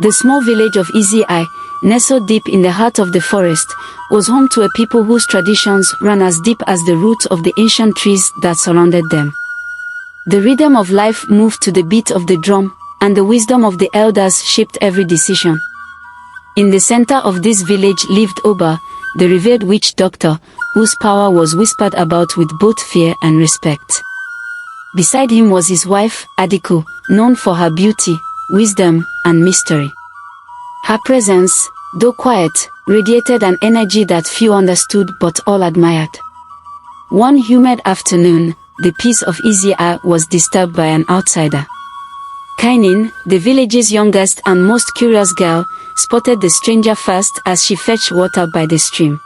The small village of Enkay, nestled deep in the heart of the forest, was home to a people whose traditions ran as deep as the roots of the ancient trees that surrounded them. The rhythm of life moved to the beat of the drum, and the wisdom of the elders shaped every decision. In the center of this village lived Oba, the revered witch doctor, whose power was whispered about with both fear and respect. Beside him was his wife, Adaku, known for her beauty, wisdom, and mystery. Her presence, though quiet, radiated an energy that few understood but all admired. One humid afternoon, the peace of Enkay was disturbed by an outsider. Kainin, the village's youngest and most curious girl, spotted the stranger first as she fetched water by the stream.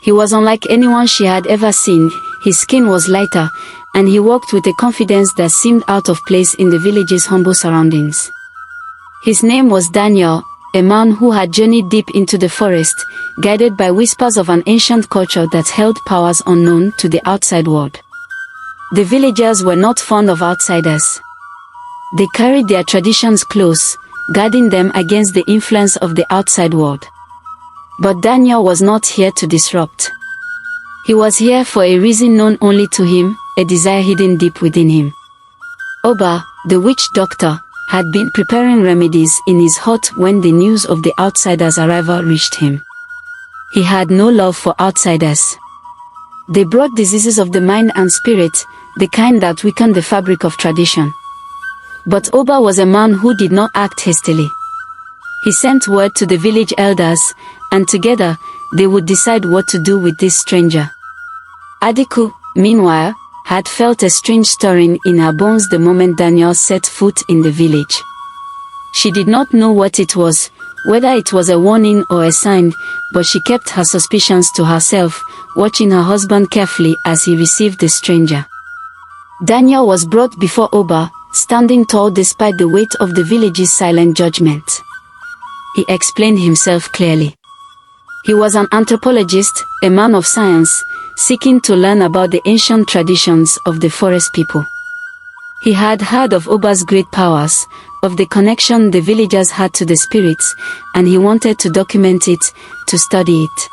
He was unlike anyone she had ever seen. His skin was lighter, and he walked with a confidence that seemed out of place in the village's humble surroundings. His name was Daniel, a man who had journeyed deep into the forest, guided by whispers of an ancient culture that held powers unknown to the outside world. The villagers were not fond of outsiders. They carried their traditions close, guarding them against the influence of the outside world. But Daniel was not here to disrupt. He was here for a reason known only to him, a desire hidden deep within him. Oba, the witch doctor, had been preparing remedies in his hut when the news of the outsider's arrival reached him. He had no love for outsiders. They brought diseases of the mind and spirit, the kind that weakened the fabric of tradition. But Oba was a man who did not act hastily. He sent word to the village elders, and together, they would decide what to do with this stranger. Adaku, meanwhile, had felt a strange stirring in her bones the moment Daniel set foot in the village. She did not know what it was, whether it was a warning or a sign, but she kept her suspicions to herself, watching her husband carefully as he received the stranger. Daniel was brought before Oba, standing tall despite the weight of the village's silent judgment. He explained himself clearly. He was an anthropologist, a man of science, seeking to learn about the ancient traditions of the forest people. He had heard of Oba's great powers, of the connection the villagers had to the spirits, and he wanted to document it, to study it.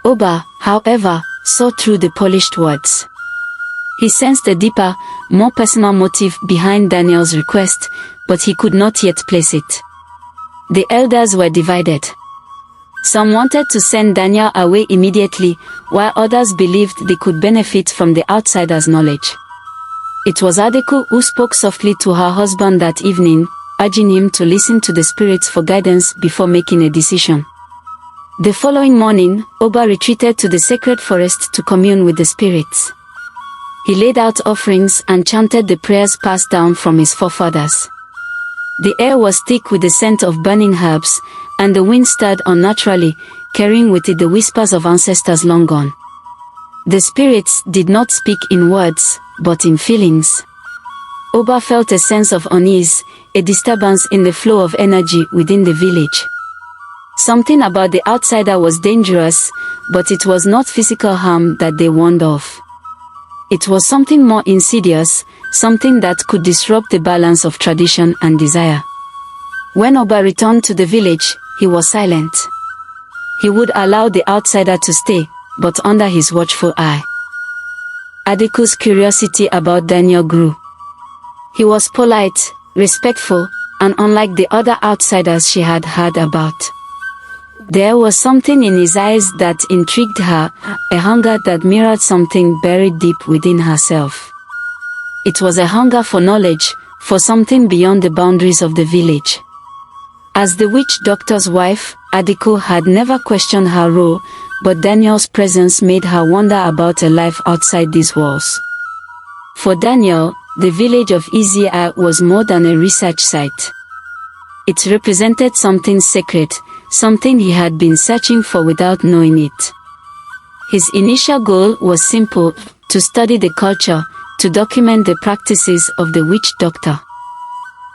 Oba, however, saw through the polished words. He sensed a deeper, more personal motive behind Daniel's request, but he could not yet place it. The elders were divided. Some wanted to send Daniel away immediately, while others believed they could benefit from the outsider's knowledge. It was Adaku who spoke softly to her husband that evening, urging him to listen to the spirits for guidance before making a decision. The following morning, Oba retreated to the sacred forest to commune with the spirits. He laid out offerings and chanted the prayers passed down from his forefathers. The air was thick with the scent of burning herbs, and the wind stirred unnaturally, carrying with it the whispers of ancestors long gone. The spirits did not speak in words, but in feelings. Oba felt a sense of unease, a disturbance in the flow of energy within the village. Something about the outsider was dangerous, but it was not physical harm that they warned of. It was something more insidious, something that could disrupt the balance of tradition and desire. When Oba returned to the village, he was silent. He would allow the outsider to stay, but under his watchful eye. Adaku's curiosity about Daniel grew. He was polite, respectful, and unlike the other outsiders she had heard about. There was something in his eyes that intrigued her, a hunger that mirrored something buried deep within herself. It was a hunger for knowledge, for something beyond the boundaries of the village. As the witch doctor's wife, Adaku had never questioned her role, but Daniel's presence made her wonder about a life outside these walls. For Daniel, the village of Enkay was more than a research site. It represented something sacred, something he had been searching for without knowing it. His initial goal was simple, to study the culture, to document the practices of the witch doctor.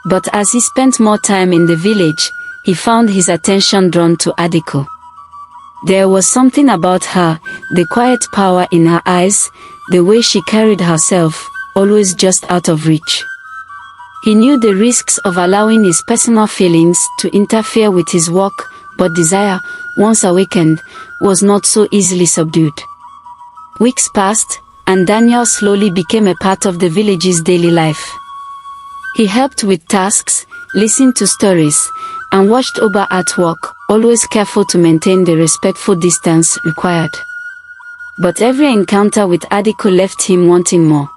But as he spent more time in the village, he found his attention drawn to Adaku. There was something about her, the quiet power in her eyes, the way she carried herself, always just out of reach. He knew the risks of allowing his personal feelings to interfere with his work, but desire, once awakened, was not so easily subdued. Weeks passed, and Daniel slowly became a part of the village's daily life. He helped with tasks, listened to stories, and watched Oba at work, always careful to maintain the respectful distance required. But every encounter with Adaku left him wanting more.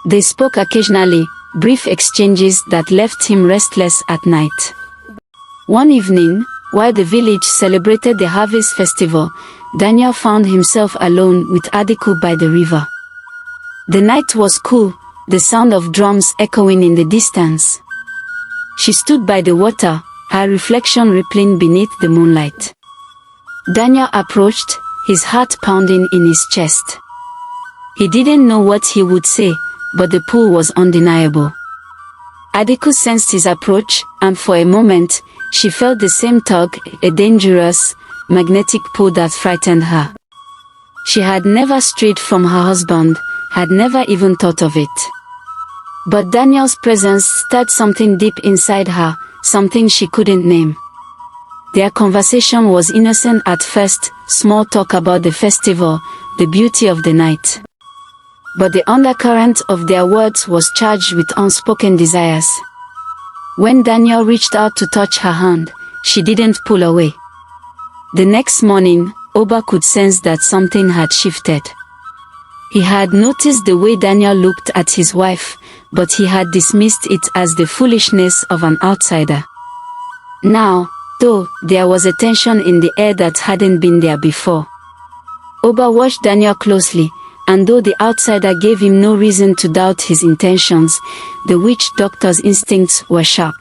They spoke occasionally, brief exchanges that left him restless at night. One evening, while the village celebrated the harvest festival, Daniel found himself alone with Adaku by the river. The night was cool, the sound of drums echoing in the distance. She stood by the water, her reflection rippling beneath the moonlight. Daniel approached, his heart pounding in his chest. He didn't know what he would say, but the pull was undeniable. Adaku sensed his approach, and for a moment, she felt the same tug, a dangerous, magnetic pull that frightened her. She had never strayed from her husband, had never even thought of it. But Daniel's presence stirred something deep inside her, something she couldn't name. Their conversation was innocent at first, small talk about the festival, the beauty of the night. But the undercurrent of their words was charged with unspoken desires. When Daniel reached out to touch her hand, she didn't pull away. The next morning, Oba could sense that something had shifted. He had noticed the way Daniel looked at his wife, but he had dismissed it as the foolishness of an outsider. Now, though, there was a tension in the air that hadn't been there before. Oba watched Daniel closely, and though the outsider gave him no reason to doubt his intentions, the witch doctor's instincts were sharp.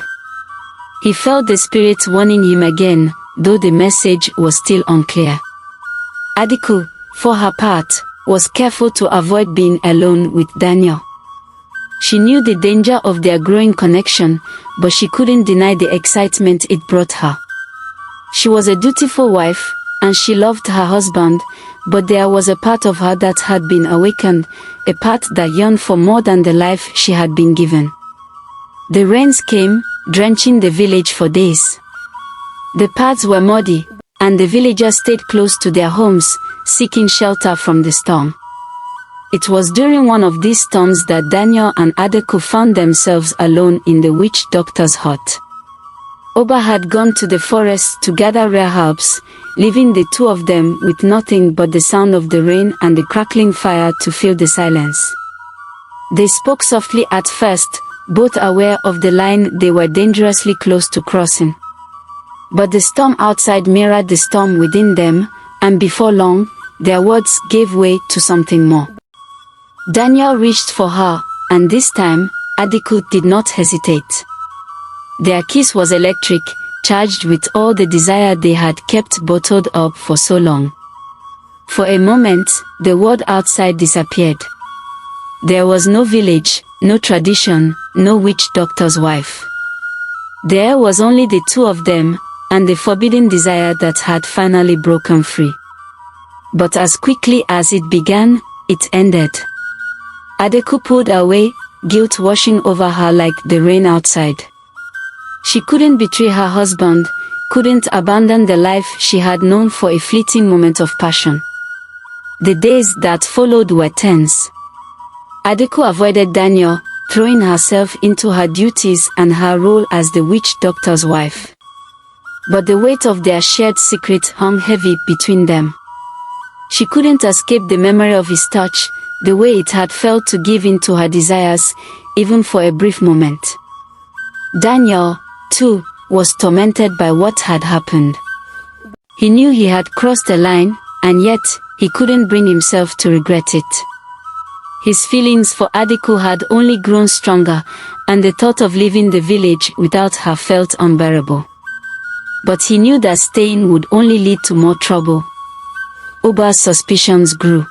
He felt the spirits warning him again, though the message was still unclear. Adaku, for her part, was careful to avoid being alone with Daniel. She knew the danger of their growing connection, but she couldn't deny the excitement it brought her. She was a dutiful wife, and she loved her husband, but there was a part of her that had been awakened, a part that yearned for more than the life she had been given. The rains came, drenching the village for days. The paths were muddy, and the villagers stayed close to their homes, seeking shelter from the storm. It was during one of these storms that Daniel and Adaku found themselves alone in the witch doctor's hut. Oba had gone to the forest to gather rare herbs, leaving the two of them with nothing but the sound of the rain and the crackling fire to fill the silence. They spoke softly at first, both aware of the line they were dangerously close to crossing. But the storm outside mirrored the storm within them, and before long, their words gave way to something more. Daniel reached for her, and this time, Adaku did not hesitate. Their kiss was electric, charged with all the desire they had kept bottled up for so long. For a moment, the world outside disappeared. There was no village, no tradition, no witch doctor's wife. There was only the two of them, and the forbidden desire that had finally broken free. But as quickly as it began, it ended. Adaku pulled away, guilt washing over her like the rain outside. She couldn't betray her husband, couldn't abandon the life she had known for a fleeting moment of passion. The days that followed were tense. Adaku avoided Daniel, throwing herself into her duties and her role as the witch doctor's wife. But the weight of their shared secret hung heavy between them. She couldn't escape the memory of his touch, the way it had felt to give in to her desires, even for a brief moment. Daniel, too, was tormented by what had happened. He knew he had crossed a line, and yet, he couldn't bring himself to regret it. His feelings for Adaku had only grown stronger, and the thought of leaving the village without her felt unbearable. But he knew that staying would only lead to more trouble. Oba's suspicions grew.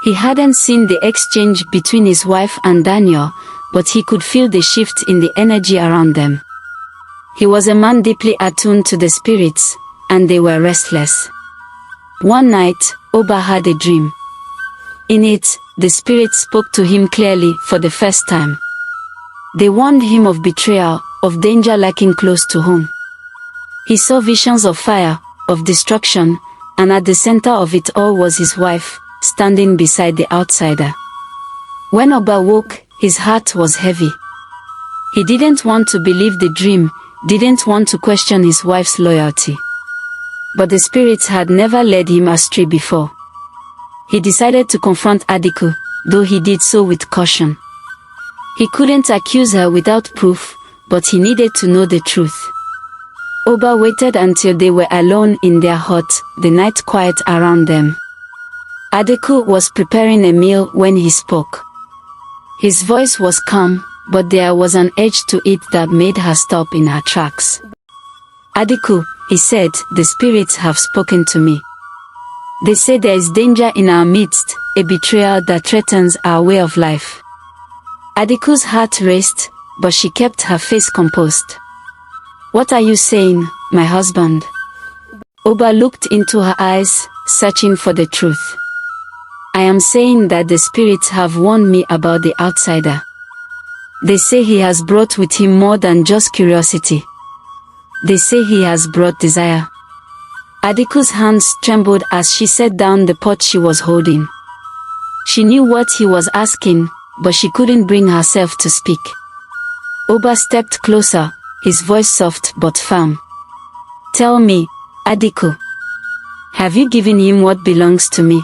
He hadn't seen the exchange between his wife and Daniel, but he could feel the shift in the energy around them. He was a man deeply attuned to the spirits, and they were restless. One night, Oba had a dream. In it, the spirit spoke to him clearly for the first time. They warned him of betrayal, of danger lurking close to home. He saw visions of fire, of destruction, and at the center of it all was his wife, standing beside the outsider. When Oba woke, his heart was heavy. He didn't want to believe the dream, didn't want to question his wife's loyalty. But the spirits had never led him astray before. He decided to confront Adaku, though he did so with caution. He couldn't accuse her without proof, but he needed to know the truth. Oba waited until they were alone in their hut, the night quiet around them. Adaku was preparing a meal when he spoke. His voice was calm, but there was an edge to it that made her stop in her tracks. Adaku, he said, the spirits have spoken to me. They say there is danger in our midst, a betrayal that threatens our way of life. Adaku's heart raced, but she kept her face composed. What are you saying, my husband? Oba looked into her eyes, searching for the truth. I am saying that the spirits have warned me about the outsider. They say he has brought with him more than just curiosity. They say he has brought desire. Adaku's hands trembled as she set down the pot she was holding. She knew what he was asking, but she couldn't bring herself to speak. Oba stepped closer, his voice soft but firm. Tell me, Adaku, have you given him what belongs to me?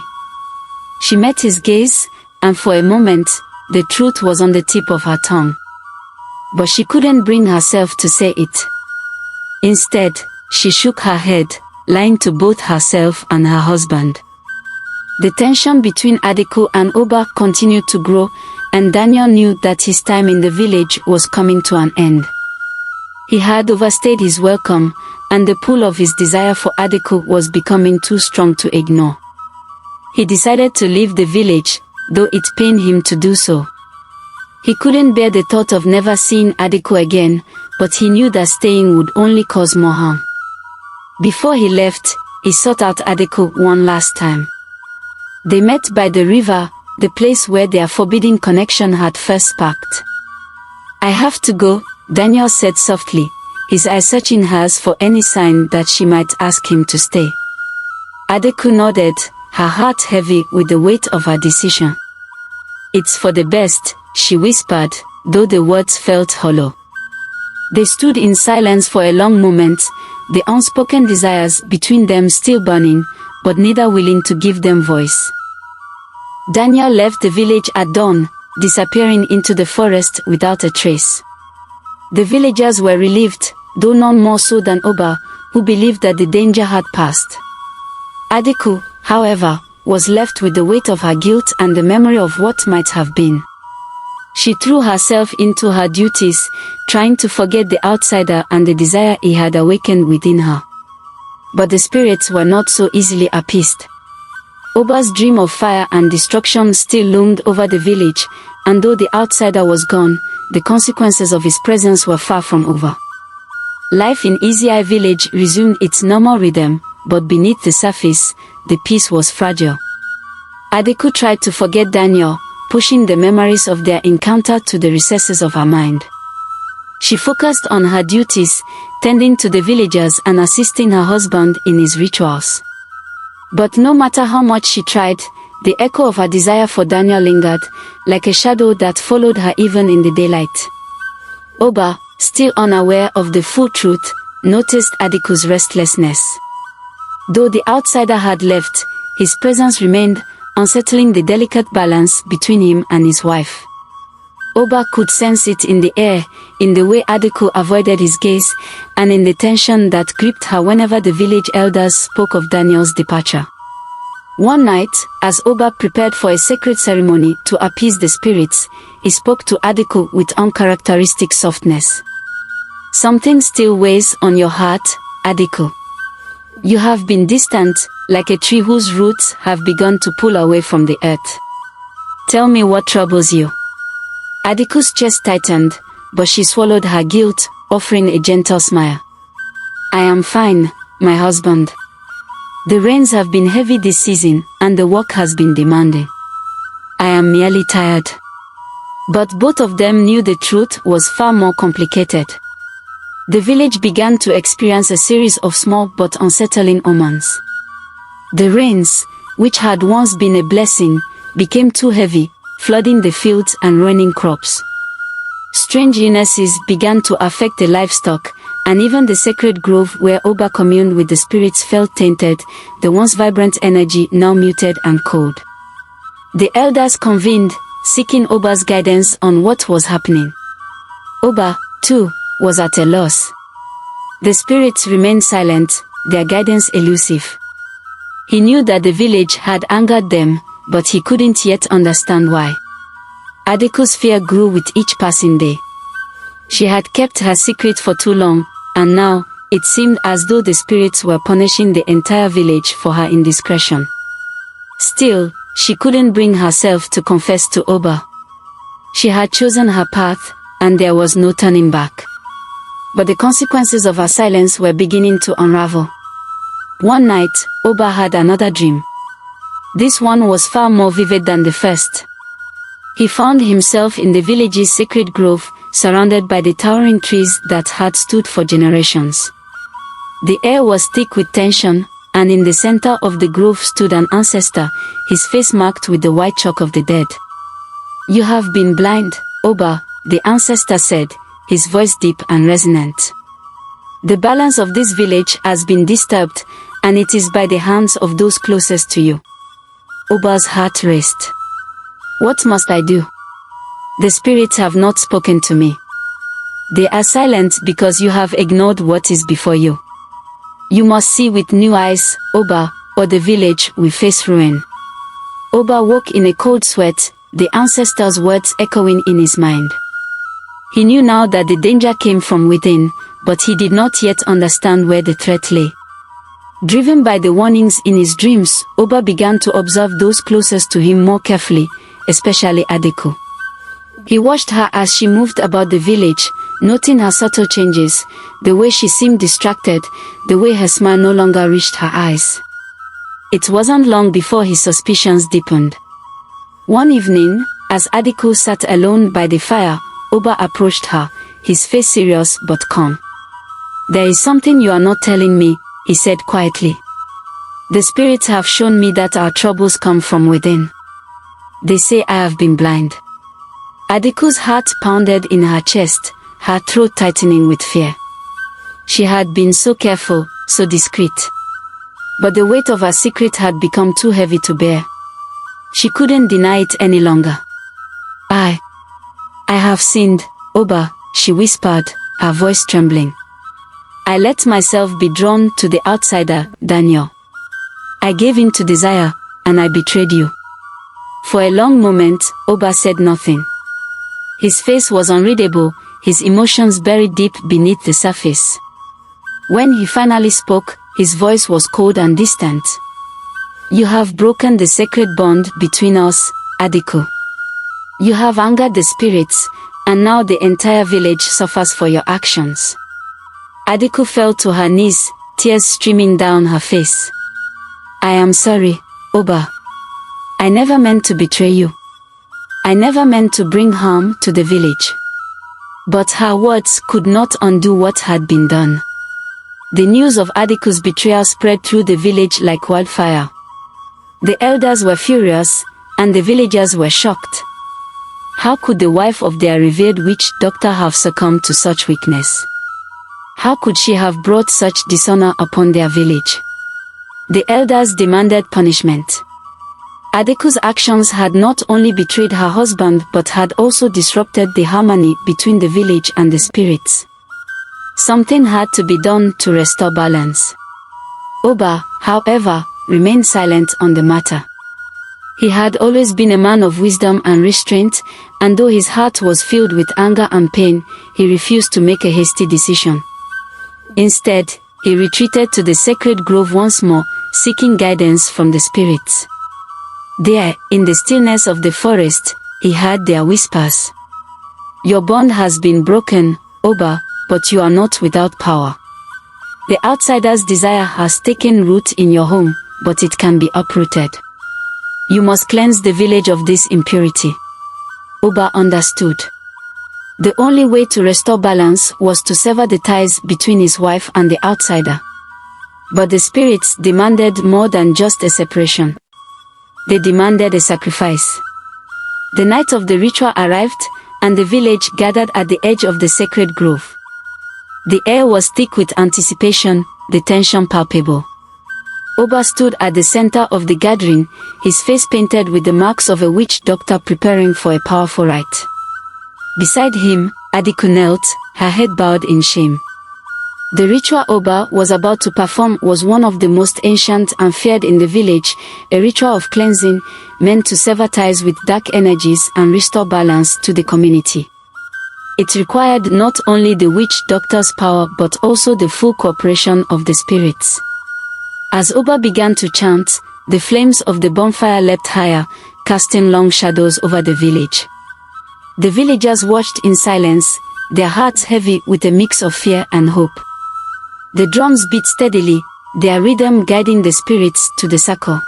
She met his gaze, and for a moment, the truth was on the tip of her tongue. But she couldn't bring herself to say it. Instead, she shook her head, lying to both herself and her husband. The tension between Adaku and Oba continued to grow, and Daniel knew that his time in the village was coming to an end. He had overstayed his welcome, and the pull of his desire for Adaku was becoming too strong to ignore. He decided to leave the village, though it pained him to do so. He couldn't bear the thought of never seeing Adaku again, but he knew that staying would only cause more harm. Before he left, he sought out Adaku one last time. They met by the river, the place where their forbidden connection had first sparked. I have to go, Daniel said softly, his eyes searching hers for any sign that she might ask him to stay. Adaku nodded, her heart heavy with the weight of her decision. It's for the best, she whispered, though the words felt hollow. They stood in silence for a long moment, the unspoken desires between them still burning, but neither willing to give them voice. Daniel left the village at dawn, disappearing into the forest without a trace. The villagers were relieved, though none more so than Oba, who believed that the danger had passed. Adaku, however, was left with the weight of her guilt and the memory of what might have been. She threw herself into her duties, trying to forget the outsider and the desire he had awakened within her. But the spirits were not so easily appeased. Oba's dream of fire and destruction still loomed over the village, and though the outsider was gone, the consequences of his presence were far from over. Life in Easy village resumed its normal rhythm, but beneath the surface, the peace was fragile. Adaku tried to forget Daniel, pushing the memories of their encounter to the recesses of her mind. She focused on her duties, tending to the villagers and assisting her husband in his rituals. But no matter how much she tried, the echo of her desire for Daniel lingered, like a shadow that followed her even in the daylight. Oba, still unaware of the full truth, noticed Adaku's restlessness. Though the outsider had left, his presence remained, unsettling the delicate balance between him and his wife. Oba could sense it in the air, in the way Adaku avoided his gaze, and in the tension that gripped her whenever the village elders spoke of Daniel's departure. One night, as Oba prepared for a sacred ceremony to appease the spirits, he spoke to Adaku with uncharacteristic softness. Something still weighs on your heart, Adaku. You have been distant, like a tree whose roots have begun to pull away from the earth. Tell me what troubles you. Adaku's chest tightened, but she swallowed her guilt, offering a gentle smile. I am fine, my husband. The rains have been heavy this season, and the work has been demanding. I am merely tired. But both of them knew the truth was far more complicated. The village began to experience a series of small but unsettling omens. The rains, which had once been a blessing, became too heavy, flooding the fields and ruining crops. Strange illnesses began to affect the livestock, and even the sacred grove where Oba communed with the spirits felt tainted, the once vibrant energy now muted and cold. The elders convened, seeking Oba's guidance on what was happening. Oba, too, was at a loss. The spirits remained silent, their guidance elusive. He knew that the village had angered them, but he couldn't yet understand why. Adaku's fear grew with each passing day. She had kept her secret for too long, and now, it seemed as though the spirits were punishing the entire village for her indiscretion. Still, she couldn't bring herself to confess to Oba. She had chosen her path, and there was no turning back. But the consequences of her silence were beginning to unravel. One night, Oba had another dream. This one was far more vivid than the first. He found himself in the village's sacred grove, surrounded by the towering trees that had stood for generations. The air was thick with tension, and in the center of the grove stood an ancestor, his face marked with the white chalk of the dead. "You have been blind, Oba," the ancestor said, his voice deep and resonant. "The balance of this village has been disturbed, and it is by the hands of those closest to you." Oba's heart raced. "What must I do? The spirits have not spoken to me. They are silent because you have ignored what is before you. You must see with new eyes, Oba, or the village will face ruin." Oba woke in a cold sweat, the ancestor's words echoing in his mind. He knew now that the danger came from within, but he did not yet understand where the threat lay. Driven by the warnings in his dreams, Oba began to observe those closest to him more carefully, especially Adaku. He watched her as she moved about the village, noting her subtle changes, the way she seemed distracted, the way her smile no longer reached her eyes. It wasn't long before his suspicions deepened. One evening, as Adaku sat alone by the fire, Oba approached her, his face serious but calm. "There is something you are not telling me," he said quietly. "The spirits have shown me that our troubles come from within. They say I have been blind." Adaku's heart pounded in her chest, her throat tightening with fear. She had been so careful, so discreet. But the weight of her secret had become too heavy to bear. She couldn't deny it any longer. I have sinned, Oba," she whispered, her voice trembling. "I let myself be drawn to the outsider, Daniel. I gave in to desire, and I betrayed you." For a long moment, Oba said nothing. His face was unreadable, his emotions buried deep beneath the surface. When he finally spoke, his voice was cold and distant. "You have broken the sacred bond between us, Adaku. You have angered the spirits, and now the entire village suffers for your actions." Adaku fell to her knees, tears streaming down her face. "I am sorry, Oba. I never meant to betray you. I never meant to bring harm to the village." But her words could not undo what had been done. The news of Adaku's betrayal spread through the village like wildfire. The elders were furious, and the villagers were shocked. How could the wife of their revered witch doctor have succumbed to such weakness? How could she have brought such dishonor upon their village? The elders demanded punishment. Adaku's actions had not only betrayed her husband but had also disrupted the harmony between the village and the spirits. Something had to be done to restore balance. Oba, however, remained silent on the matter. He had always been a man of wisdom and restraint, and though his heart was filled with anger and pain, he refused to make a hasty decision. Instead, he retreated to the sacred grove once more, seeking guidance from the spirits. There, in the stillness of the forest, he heard their whispers. "Your bond has been broken, Oba, but you are not without power. The outsider's desire has taken root in your home, but it can be uprooted. You must cleanse the village of this impurity." Oba understood. The only way to restore balance was to sever the ties between his wife and the outsider. But the spirits demanded more than just a separation. They demanded a sacrifice. The night of the ritual arrived, and the village gathered at the edge of the sacred grove. The air was thick with anticipation, the tension palpable. Oba stood at the center of the gathering, his face painted with the marks of a witch doctor preparing for a powerful rite. Beside him, Adaku knelt, her head bowed in shame. The ritual Oba was about to perform was one of the most ancient and feared in the village, a ritual of cleansing, meant to sever ties with dark energies and restore balance to the community. It required not only the witch doctor's power but also the full cooperation of the spirits. As Oba began to chant, the flames of the bonfire leapt higher, casting long shadows over the village. The villagers watched in silence, their hearts heavy with a mix of fear and hope. The drums beat steadily, their rhythm guiding the spirits to the circle.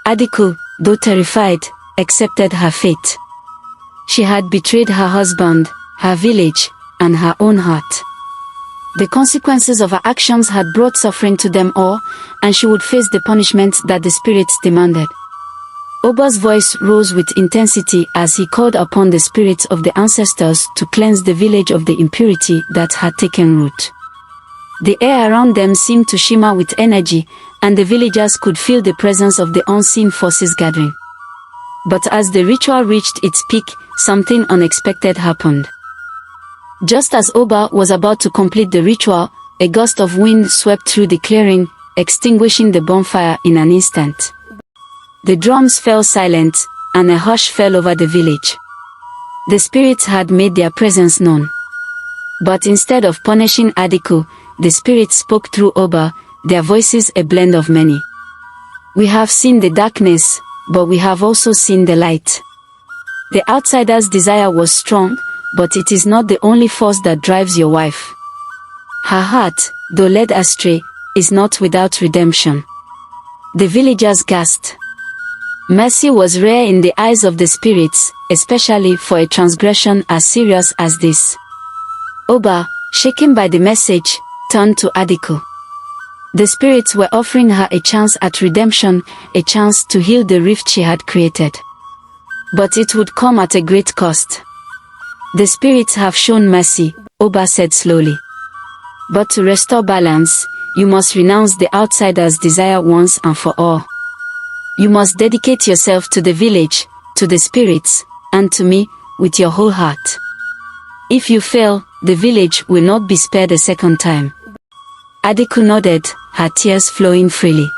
Adaku, though terrified, accepted her fate. She had betrayed her husband, her village, and her own heart. The consequences of her actions had brought suffering to them all, and she would face the punishment that the spirits demanded. Oba's voice rose with intensity as he called upon the spirits of the ancestors to cleanse the village of the impurity that had taken root. The air around them seemed to shimmer with energy, and the villagers could feel the presence of the unseen forces gathering. But as the ritual reached its peak, something unexpected happened. Just as Oba was about to complete the ritual, a gust of wind swept through the clearing, extinguishing the bonfire in an instant. The drums fell silent, and a hush fell over the village. The spirits had made their presence known. But instead of punishing Adaku, the spirits spoke through Oba, their voices a blend of many. We have seen the darkness, but we have also seen the light. The outsider's desire was strong, but it is not the only force that drives your wife. Her heart, though led astray, is not without redemption. The villagers gasped. Mercy was rare in the eyes of the spirits, especially for a transgression as serious as this. Oba, shaken by the message, turned to Adaku. The spirits were offering her a chance at redemption, a chance to heal the rift she had created. But it would come at a great cost. The spirits have shown mercy, Oba said slowly. But to restore balance, you must renounce the outsider's desire once and for all. You must dedicate yourself to the village, to the spirits, and to me, with your whole heart. If you fail, the village will not be spared a second time. Adaku nodded, her tears flowing freely.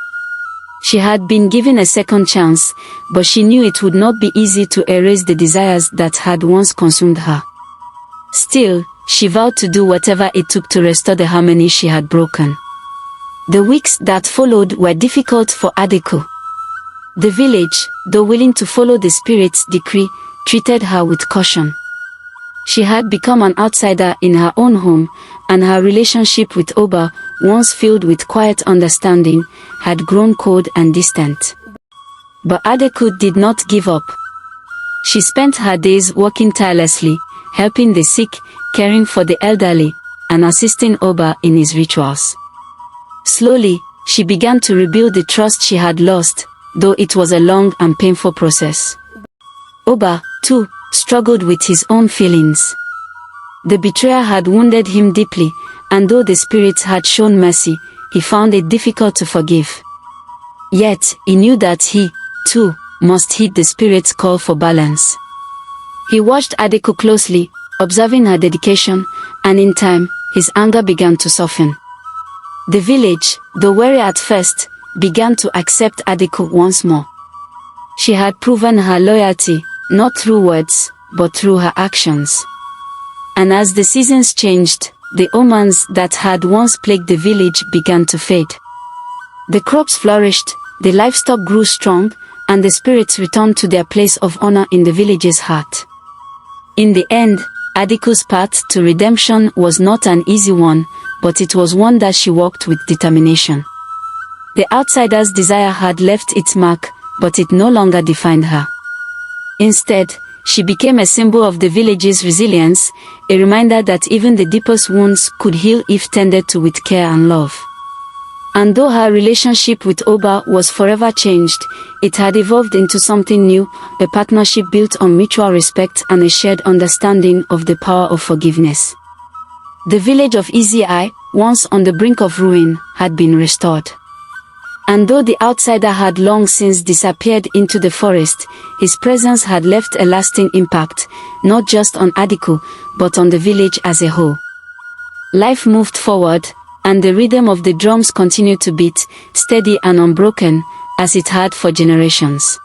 She had been given a second chance, but she knew it would not be easy to erase the desires that had once consumed her. Still, she vowed to do whatever it took to restore the harmony she had broken. The weeks that followed were difficult for Adaku. The village, though willing to follow the spirit's decree, treated her with caution. She had become an outsider in her own home, and her relationship with Oba, once filled with quiet understanding, had grown cold and distant. But Adaku did not give up. She spent her days working tirelessly, helping the sick, caring for the elderly, and assisting Oba in his rituals. Slowly, she began to rebuild the trust she had lost, though it was a long and painful process. Oba, too, struggled with his own feelings. The betrayer had wounded him deeply, and though the spirits had shown mercy, he found it difficult to forgive. Yet, he knew that he, too, must heed the spirit's call for balance. He watched Adaku closely, observing her dedication, and in time, his anger began to soften. The village, though wary at first, began to accept Adaku once more. She had proven her loyalty, not through words, but through her actions. And as the seasons changed, the omens that had once plagued the village began to fade. The crops flourished, the livestock grew strong, and the spirits returned to their place of honor in the village's heart. In the end, Adaku's path to redemption was not an easy one, but it was one that she walked with determination. The outsider's desire had left its mark, but it no longer defined her. Instead, she became a symbol of the village's resilience, a reminder that even the deepest wounds could heal if tended to with care and love. And though her relationship with Oba was forever changed, it had evolved into something new, a partnership built on mutual respect and a shared understanding of the power of forgiveness. The village of Enkay, once on the brink of ruin, had been restored. And though the outsider had long since disappeared into the forest, his presence had left a lasting impact, not just on Adaku, but on the village as a whole. Life moved forward, and the rhythm of the drums continued to beat, steady and unbroken, as it had for generations.